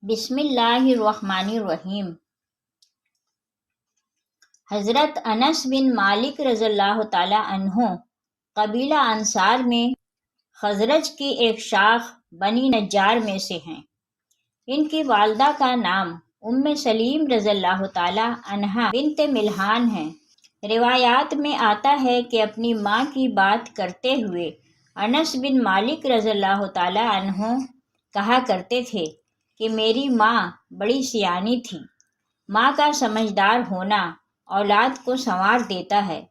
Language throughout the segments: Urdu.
بسم اللہ الرحمن الرحیم۔ حضرت انس بن مالک رضی اللہ تعالی عنہ قبیلہ انصار میں خزرج کی ایک شاخ بنی نجار میں سے ہیں۔ ان کی والدہ کا نام ام سلیم رضی اللہ تعالی عنہا بنت ملحان ہے۔ روایات میں آتا ہے کہ اپنی ماں کی بات کرتے ہوئے انس بن مالک رضی اللہ تعالی عنہ کہا کرتے تھے کہ میری ماں بڑی سیانی تھی۔ ماں کا سمجھدار ہونا اولاد کو سنوار دیتا ہے۔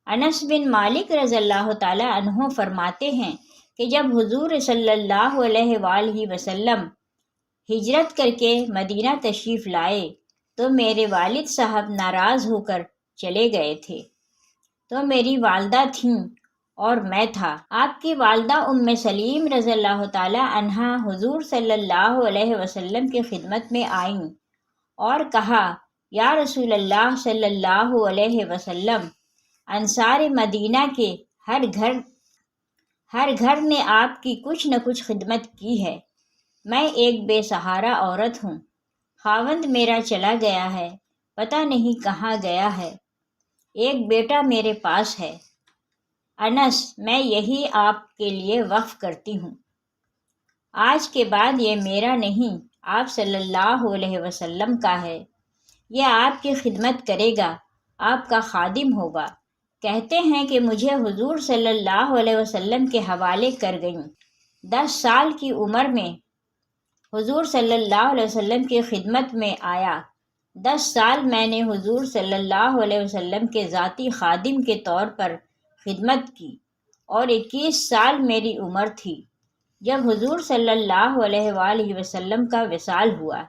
انس بن مالک رضی اللہ تعالی عنہ فرماتے ہیں کہ جب حضور صلی اللہ علیہ وآلہ وسلم ہجرت کر کے مدینہ تشریف لائے تو میرے والد صاحب ناراض ہو کر چلے گئے تھے، تو میری والدہ تھیں اور میں تھا۔ آپ کی والدہ ام سلیم رضی اللہ تعالی عنہا حضور صلی اللہ علیہ وسلم کی خدمت میں آئیں اور کہا، یا رسول اللہ صلی اللہ علیہ وسلم، انصار مدینہ کے ہر گھر نے آپ کی کچھ نہ کچھ خدمت کی ہے۔ میں ایک بے سہارا عورت ہوں، خاوند میرا چلا گیا ہے، پتہ نہیں کہاں گیا ہے، ایک بیٹا میرے پاس ہے۔ انس، میں یہی آپ کے لیے وقف کرتی ہوں۔ آج کے بعد یہ میرا نہیں، آپ صلی اللہ علیہ وسلم کا ہے۔ یہ آپ کی خدمت کرے گا، آپ کا خادم ہوگا۔ کہتے ہیں کہ مجھے حضور صلی اللہ علیہ وسلم کے حوالے کر گئیں۔ 10 سال کی عمر میں حضور صلی اللہ علیہ وسلم کی خدمت میں آیا۔ 10 سال میں نے حضور صلی اللہ علیہ وسلم کے ذاتی خادم کے طور پر خدمت کی اور 21 سال میری عمر تھی جب حضور صلی اللہ علیہ وآلہ وسلم کا وصال ہوا۔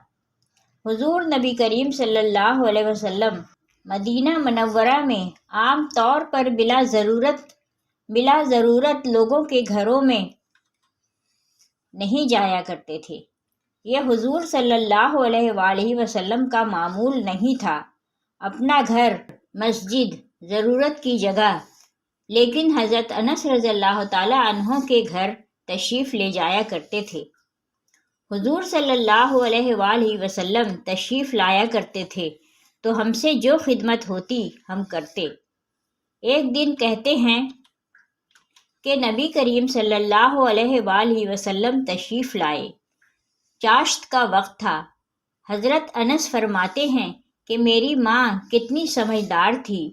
حضور نبی کریم صلی اللہ علیہ وسلم مدینہ منورہ میں عام طور پر بلا ضرورت لوگوں کے گھروں میں نہیں جایا کرتے تھے۔ یہ حضور صلی اللہ علیہ وآلہ وسلم کا معمول نہیں تھا۔ اپنا گھر، مسجد، ضرورت کی جگہ، لیکن حضرت انس رضی اللہ تعالی عنہ کے گھر تشریف لے جایا کرتے تھے۔ حضور صلی اللہ علیہ وآلہ وسلم تشریف لایا کرتے تھے تو ہم سے جو خدمت ہوتی ہم کرتے۔ ایک دن کہتے ہیں کہ نبی کریم صلی اللہ علیہ وآلہ وسلم تشریف لائے۔ چاشت کا وقت تھا۔ حضرت انس فرماتے ہیں کہ میری ماں کتنی سمجھدار تھی۔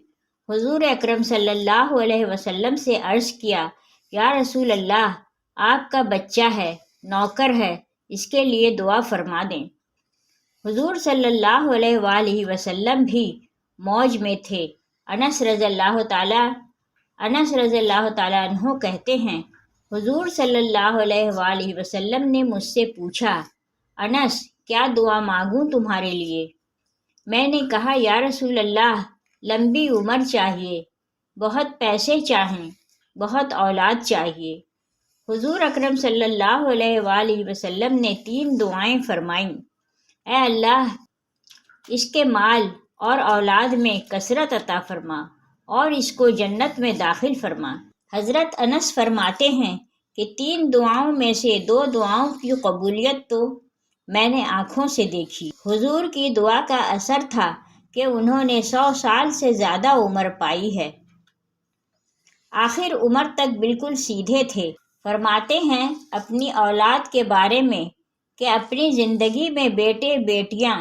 حضور اکرم صلی اللہ علیہ وسلم سے عرض کیا، یا رسول اللہ، آپ کا بچہ ہے، نوکر ہے، اس کے لیے دعا فرما دیں۔ حضور صلی اللہ علیہ وآلہ وسلم بھی موج میں تھے۔ انس رضی اللہ تعالی عنہ کہتے ہیں، حضور صلی اللہ علیہ وآلہ وسلم نے مجھ سے پوچھا، انس، کیا دعا مانگوں تمہارے لیے؟ میں نے کہا، یا رسول اللہ، لمبی عمر چاہیے، بہت پیسے چاہیں، بہت اولاد چاہیے۔ حضور اکرم صلی اللہ علیہ وآلہ وسلم نے 3 دعائیں فرمائیں۔ اے اللہ، اس کے مال اور اولاد میں کثرت عطا فرما اور اس کو جنت میں داخل فرما۔ حضرت انس فرماتے ہیں کہ 3 دعاؤں میں سے 2 دعاؤں کی قبولیت تو میں نے آنکھوں سے دیکھی۔ حضور کی دعا کا اثر تھا کہ انہوں نے 100 سال سے زیادہ عمر پائی ہے۔ آخر عمر تک بالکل سیدھے تھے۔ فرماتے ہیں اپنی اولاد کے بارے میں کہ اپنی زندگی میں بیٹے بیٹیاں،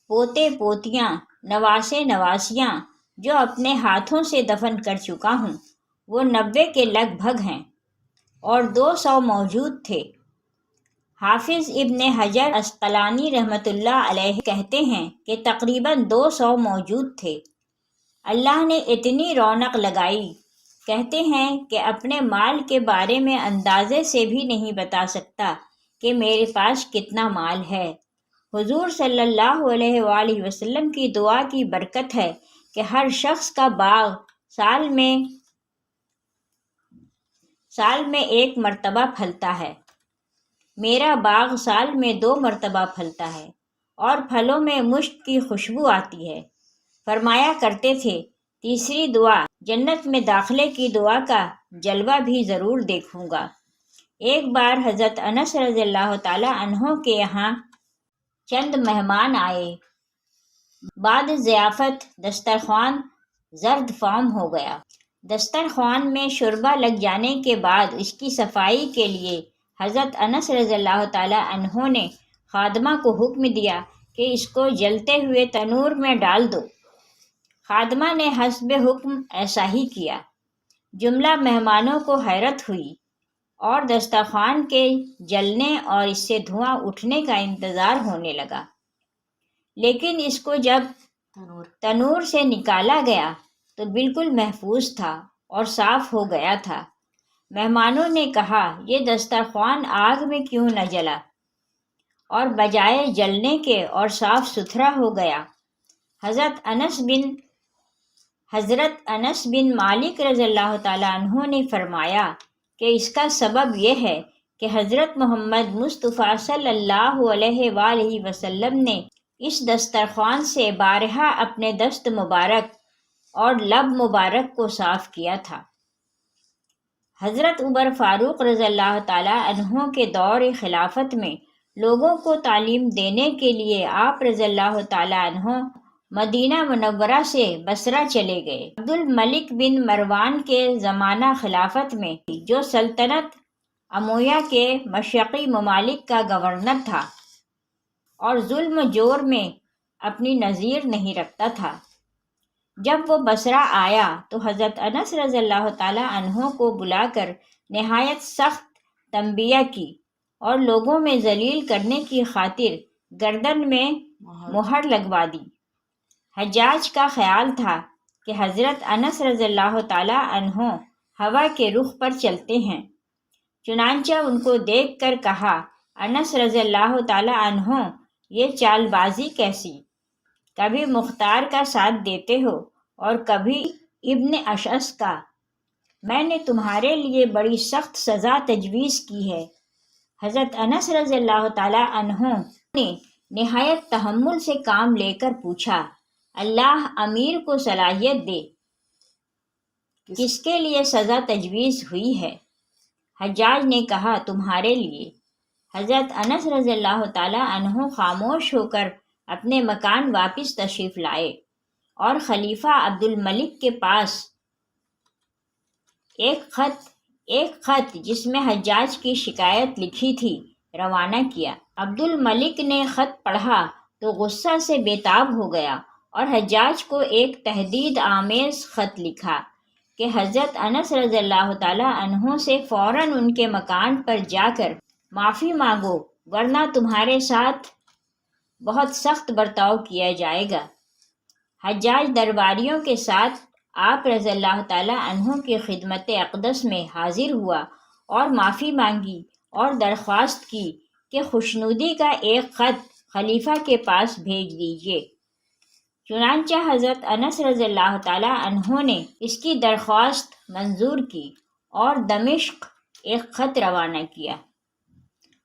پوتے پوتیاں، نواسے نواسیاں جو اپنے ہاتھوں سے دفن کر چکا ہوں، وہ 90 کے لگ بھگ ہیں اور 200 موجود تھے۔ حافظ ابن حجر عسقلانی رحمۃ اللہ علیہ کہتے ہیں کہ تقریباً 200 موجود تھے۔ اللہ نے اتنی رونق لگائی، کہتے ہیں کہ اپنے مال کے بارے میں اندازے سے بھی نہیں بتا سکتا کہ میرے پاس کتنا مال ہے۔ حضور صلی اللہ علیہ وآلہ وسلم کی دعا کی برکت ہے کہ ہر شخص کا باغ سال میں 1 مرتبہ پھلتا ہے۔ میرا باغ سال میں 2 مرتبہ پھلتا ہے اور پھلوں میں مشک کی خوشبو آتی ہے۔ فرمایا کرتے تھے، تیسری دعا، جنت میں داخلے کی دعا کا جلوہ بھی ضرور دیکھوں گا۔ ایک بار حضرت انس رضی اللہ تعالی عنہ کے یہاں چند مہمان آئے۔ بعد ضیافت دسترخوان زرد فام ہو گیا۔ دسترخوان میں شوربہ لگ جانے کے بعد اس کی صفائی کے لیے حضرت انس رضی اللہ تعالیٰ عنہ نے خادمہ کو حکم دیا کہ اس کو جلتے ہوئے تنور میں ڈال دو۔ خادمہ نے حسب حکم ایسا ہی کیا۔ جملہ مہمانوں کو حیرت ہوئی اور دسترخوان کے جلنے اور اس سے دھواں اٹھنے کا انتظار ہونے لگا، لیکن اس کو جب تنور سے نکالا گیا تو بالکل محفوظ تھا اور صاف ہو گیا تھا۔ مہمانوں نے کہا، یہ دسترخوان آگ میں کیوں نہ جلا اور بجائے جلنے کے اور صاف ستھرا ہو گیا؟ حضرت انس بن مالک رضی اللہ تعالیٰ عنہ نے فرمایا کہ اس کا سبب یہ ہے کہ حضرت محمد مصطفیٰ صلی اللہ علیہ وآلہ وسلم نے اس دسترخوان سے بارہا اپنے دست مبارک اور لب مبارک کو صاف کیا تھا۔ حضرت عمر فاروق رضی اللہ تعالیٰ عنہ کے دور خلافت میں لوگوں کو تعلیم دینے کے لیے آپ رضی اللہ تعالیٰ عنہ مدینہ منورہ سے بصرہ چلے گئے۔ عبد الملک بن مروان کے زمانہ خلافت میں، جو سلطنت امویہ کے مشرقی ممالک کا گورنر تھا اور ظلم و جور میں اپنی نظیر نہیں رکھتا تھا، جب وہ بصرہ آیا تو حضرت انس رضی اللہ تعالیٰ عنہ کو بلا کر نہایت سخت تنبیہ کی اور لوگوں میں ذلیل کرنے کی خاطر گردن میں مہر لگوا دی۔ حجاج کا خیال تھا کہ حضرت انس رضی اللہ تعالیٰ عنہ ہوا کے رخ پر چلتے ہیں، چنانچہ ان کو دیکھ کر کہا، انس رضی اللہ تعالیٰ عنہ، یہ چال بازی کیسی؟ کبھی مختار کا ساتھ دیتے ہو اور کبھی ابن اشعث کا۔ میں نے تمہارے لیے بڑی سخت سزا تجویز کی ہے۔ حضرت انس رضی اللہ تعالیٰ عنہ نے نہایت تحمل سے کام لے کر پوچھا، اللہ امیر کو صلاحیت دے، کس کے لیے سزا تجویز ہوئی ہے؟ حجاج نے کہا، تمہارے لیے۔ حضرت انس رضی اللہ تعالیٰ عنہ خاموش ہو کر اپنے مکان واپس تشریف لائے اور خلیفہ عبد الملک کے پاس ایک خط جس میں حجاج کی شکایت لکھی تھی روانہ کیا۔ عبد الملک نے خط پڑھا تو غصہ سے بے تاب ہو گیا اور حجاج کو ایک تہدید آمیز خط لکھا کہ حضرت انس رضی اللہ تعالیٰ عنہ سے فوراً ان کے مکان پر جا کر معافی مانگو، ورنہ تمہارے ساتھ بہت سخت برتاؤ کیا جائے گا۔ حجاج درباریوں کے ساتھ آپ رضی اللہ تعالیٰ عنہ کی خدمت اقدس میں حاضر ہوا اور معافی مانگی اور درخواست کی کہ خوشنودی کا ایک خط خلیفہ کے پاس بھیج دیجیے۔ چنانچہ حضرت انس رضی اللہ تعالیٰ عنہ نے اس کی درخواست منظور کی اور دمشق ایک خط روانہ کیا۔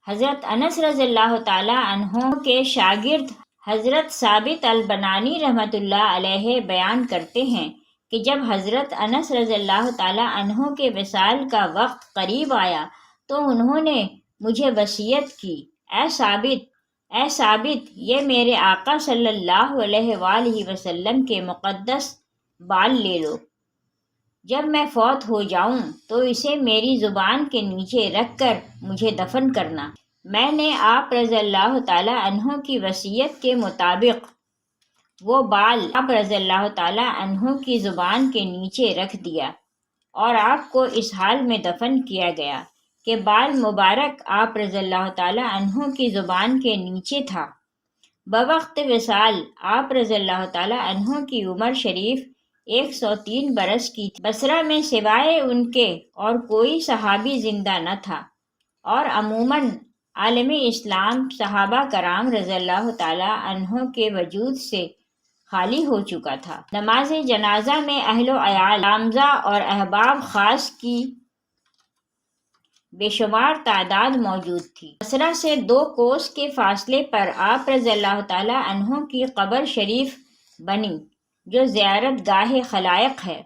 حضرت انس رضی اللہ تعالیٰ عنہ کے شاگرد حضرت ثابت البنانی رحمۃ اللہ علیہ بیان کرتے ہیں کہ جب حضرت انس رضی اللہ تعالیٰ عنہ کے وصال کا وقت قریب آیا تو انہوں نے مجھے وصیت کی، اے ثابت، یہ میرے آقا صلی اللہ علیہ وآلہ وسلم کے مقدس بال لے لو، جب میں فوت ہو جاؤں تو اسے میری زبان کے نیچے رکھ کر مجھے دفن کرنا۔ میں نے آپ رضی اللہ تعالیٰ عنہ کی وصیت کے مطابق وہ بال آپ رضی اللہ تعالیٰ عنہ کی زبان کے نیچے رکھ دیا اور آپ کو اس حال میں دفن کیا گیا کہ بال مبارک آپ رضی اللہ تعالیٰ عنہ کی زبان کے نیچے تھا۔ بوقت وصال آپ رضی اللہ تعالیٰ عنہ کی عمر شریف 103 برس کی تھی۔ بصرہ میں سوائے ان کے اور کوئی صحابی زندہ نہ تھا اور عموماً عالم اسلام صحابہ کرام رضی اللہ تعالیٰ عنہ کے وجود سے خالی ہو چکا تھا۔ نماز جنازہ میں اہل و عیال، تلامذہ اور احباب خاص کی بے شمار تعداد موجود تھی۔ بصرہ سے 2 کوس کے فاصلے پر آپ رضی اللہ تعالیٰ عنہ کی قبر شریف بنی جو زیارت گاہ خلائق ہے۔